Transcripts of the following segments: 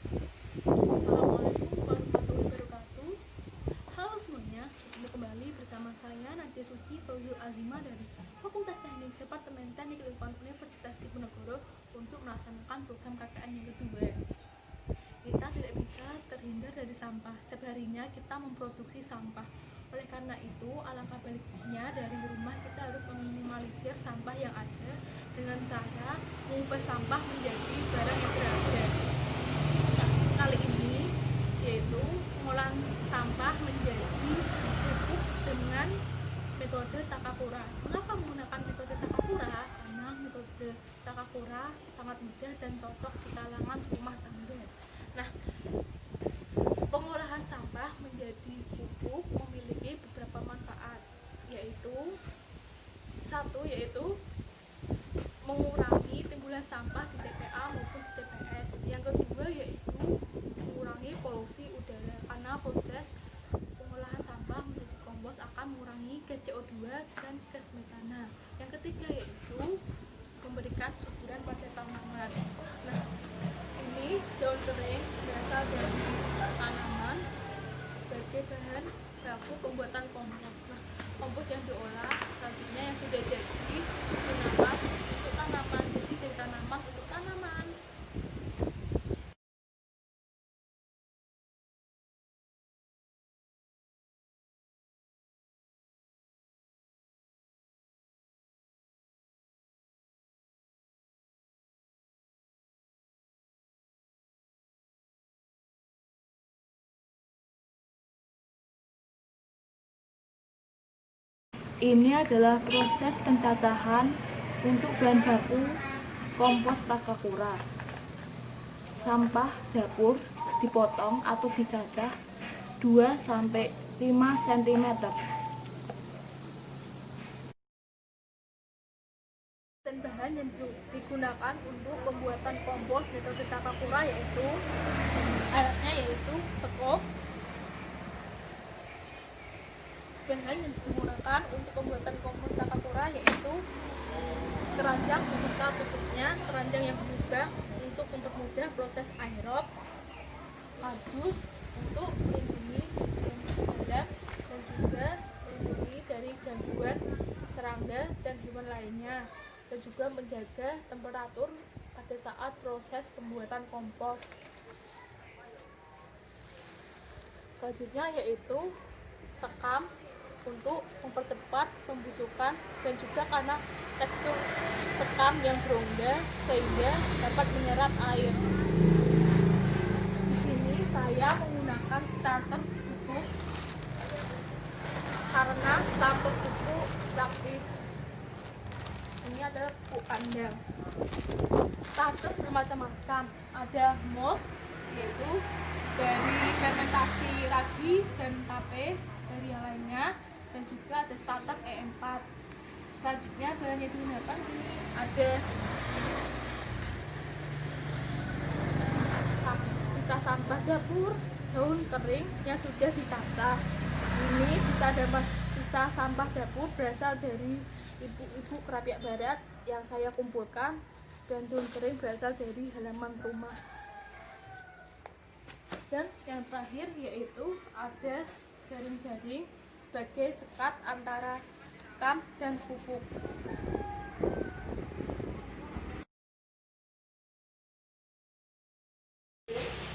Assalamualaikum warahmatullahi wabarakatuh. Halo semuanya, ketemu kembali bersama saya Nadia Suci Fauzul Azima dari Fakultas Teknik Departemen Teknik Lingkungan Universitas Diponegoro untuk melaksanakan program KKN yang kedua. Kita tidak bisa terhindar dari sampah. Seharinya kita memproduksi sampah. Oleh karena itu, alangkah baiknya dari rumah kita harus meminimalisir sampah yang ada dengan cara mengubah sampah menjadi barang yang berharga. Kali ini yaitu pengolahan sampah menjadi pupuk dengan metode Takakura. Mengapa menggunakan metode Takakura? Karena metode Takakura sangat mudah dan cocok di kalangan rumah tangga. Nah, pengolahan sampah menjadi pupuk memiliki beberapa manfaat, yaitu mengurangi timbulan sampah di TPA maupun di TPS. Yang kedua yaitu mengurangi polusi udara, karena proses pengolahan sampah menjadi kompos akan mengurangi gas CO2 dan gas metana. Yang ketiga yaitu memberikan suburan pada tanaman. Nah, ini daun kering berasal dari tanaman sebagai bahan baku pembuatan kompos. Nah, kompos yang diolah selanjutnya yang sudah jadi digunakan untuk tanaman. Jadi dari tanaman untuk tanaman. Ini adalah proses pencacahan untuk bahan baku kompos Takakura. Sampah dapur dipotong atau dicacah 2-5 cm. Dan bahan yang digunakan untuk pembuatan kompos metode Takakura yaitu alatnya yaitu sekop. Bahan yang digunakan untuk pembuatan kompos Takakura yaitu keranjang beserta tutupnya, keranjang yang berlubang untuk mempermudah proses aerob, kardus untuk melindungi dalam dan juga melindungi dari gangguan serangga dan hewan lainnya, dan juga menjaga temperatur pada saat proses pembuatan kompos. Selanjutnya yaitu sekam untuk mempercepat pembusukan dan juga karena tekstur sekam yang berongga sehingga dapat menyerap air. Di sini saya menggunakan starter pupuk karena starter pupuk praktis. Ini adalah pupuk kandang. Starter bermacam-macam. Ada mold yaitu dari fermentasi ragi dan tape dari yang lainnya, dan juga ada startup E4. Selanjutnya bahan yang digunakan ini ada sisa sampah dapur, daun kering yang sudah dicacah. Ini sisa sampah dapur berasal dari ibu-ibu Kerapiak Barat yang saya kumpulkan, dan daun kering berasal dari halaman rumah. Dan yang terakhir yaitu ada jaring-jaring sebagai sekat antara sekam dan pupuk.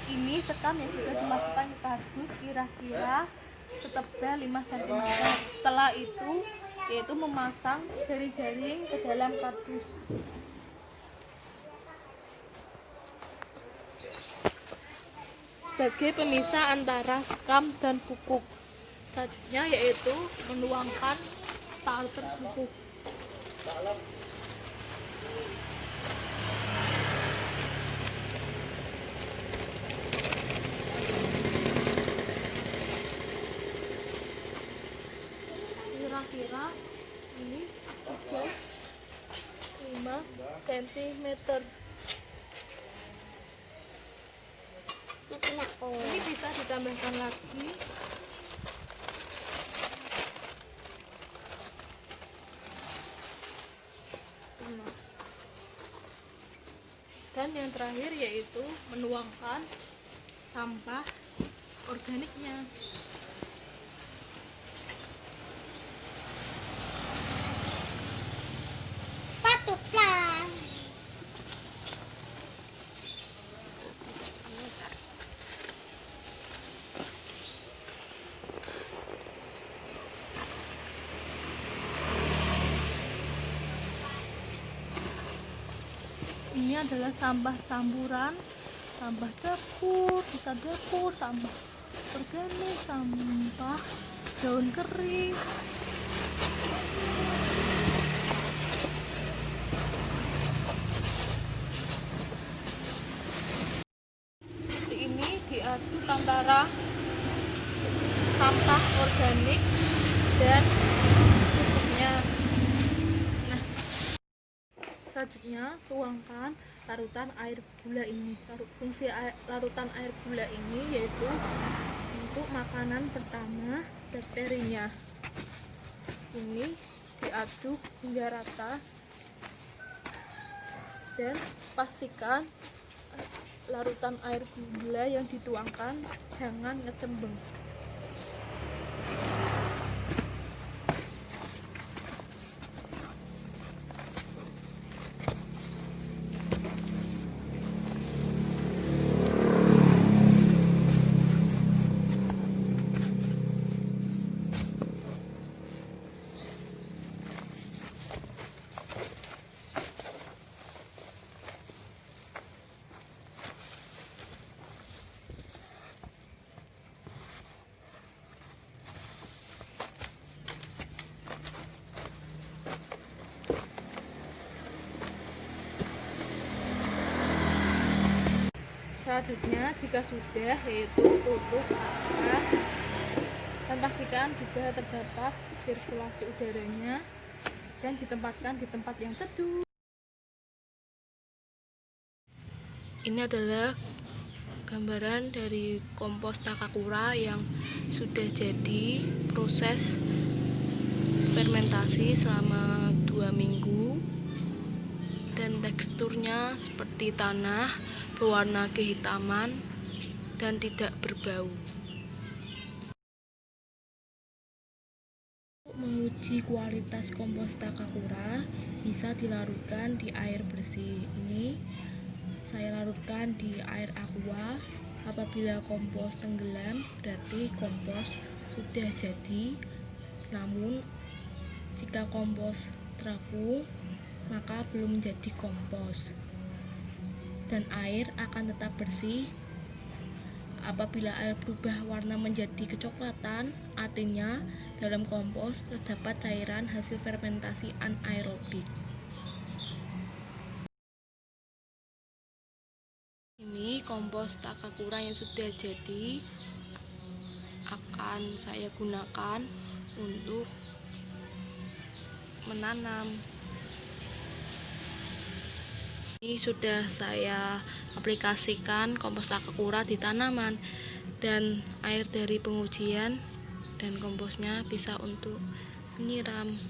Ini sekam yang sudah dimasukkan ke kardus kira-kira setebal 5 cm. Setelah itu yaitu memasang jaring-jaring ke dalam kardus. Sebagai pemisah antara sekam dan pupuk. Selanjutnya yaitu menuangkan starter pupuk. Kira-kira ini 5 cm. Ini bisa ditambahkan lagi. Dan yang terakhir yaitu menuangkan sampah organiknya. Patutlah. Ini adalah sampah campuran, sampah dapur, sisa dapur, sampah organik, sampah daun kering. Seperti ini diaduk antara sampah organik dan pupuknya. Nah, selanjutnya tuangkan larutan air gula ini. Fungsi larutan air gula ini yaitu untuk makanan pertama bakterinya. Ini diaduk hingga rata dan pastikan larutan air gula yang dituangkan jangan ngecembeng. Selanjutnya jika sudah, yaitu tutup rapat dan pastikan juga terdapat sirkulasi udaranya dan ditempatkan di tempat yang teduh. Ini adalah gambaran dari kompos Takakura yang sudah jadi proses fermentasi selama 2 minggu dan teksturnya seperti tanah, berwarna kehitaman dan tidak berbau. Untuk menguji kualitas kompos Takakura bisa dilarutkan di air bersih. Ini saya larutkan di air aqua. Apabila kompos tenggelam berarti kompos sudah jadi. Namun jika kompos terapung maka belum menjadi kompos dan air akan tetap bersih. Apabila air berubah warna menjadi kecoklatan, artinya dalam kompos terdapat cairan hasil fermentasi anaerobik. Ini kompos Takakura yang sudah jadi akan saya gunakan untuk menanam. Ini sudah saya aplikasikan kompos Takakura di tanaman dan air dari pengujian dan komposnya bisa untuk menyiram.